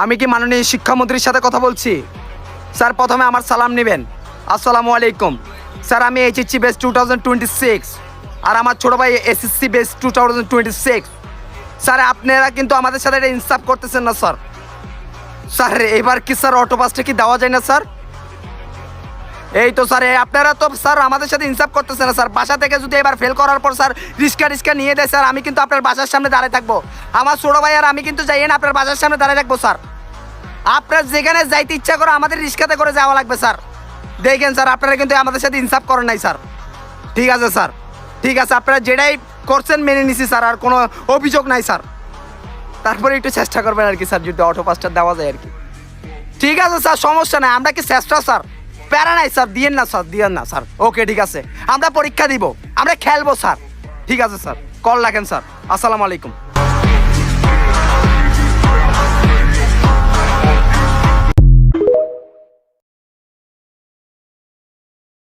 আমি কি মাননীয় শিক্ষামন্ত্রীর সাথে কথা বলছি? স্যার প্রথমে আমার সালাম নেবেন। আসসালামু আলাইকুম স্যার। আমি এইচএসসি বেস 2026 আর আমার ছোটো ভাই এসএসসি বেস 2026। স্যার আপনারা কিন্তু আমাদের সাথে এটা ইনসাফ করতেছেন না স্যার। স্যার এবার কি স্যার অটো পাসটা কি দেওয়া যায় না স্যার? এই তো স্যার আপনারা তো স্যার আমাদের সাথে ইনসাফ করতেছেন না স্যার। বাসা থেকে যদি এবার ফেল করার পর স্যার রিক্সা নিয়ে দেয় স্যার, আমি কিন্তু আপনার বাসার সামনে দাঁড়িয়ে থাকবো। আমার ছোটো ভাই আর আমি কিন্তু যাই না আপনার বাসার সামনে দাঁড়িয়ে থাকবো স্যার। আপনার যেখানে যাইতে ইচ্ছা করে আমাদের রিক্সাতে করে যাওয়া লাগবে স্যার। দেখেন স্যার আপনারা কিন্তু আমাদের সাথে ইনসাফ করেন নাই স্যার। ঠিক আছে স্যার, ঠিক আছে, আপনারা যেটাই করছেন মেনে নিছি স্যার, আর কোনো অভিযোগ নাই স্যার। তারপরে একটু চেষ্টা করবেন আর কি স্যার, যদি অটো পাসটা দেওয়া যায় আর কি। ঠিক আছে স্যার, সমস্যা নাই, আমরা কি চেষ্টা স্যার, প্যারা নাই স্যার, দিয়েন না স্যার, দিয়েন না স্যার। ওকে ঠিক আছে, আমরা পরীক্ষা দিব, আমরা খেলবো স্যার। ঠিক আছে স্যার, কল রাখেন স্যার। আসসালামু আলাইকুম।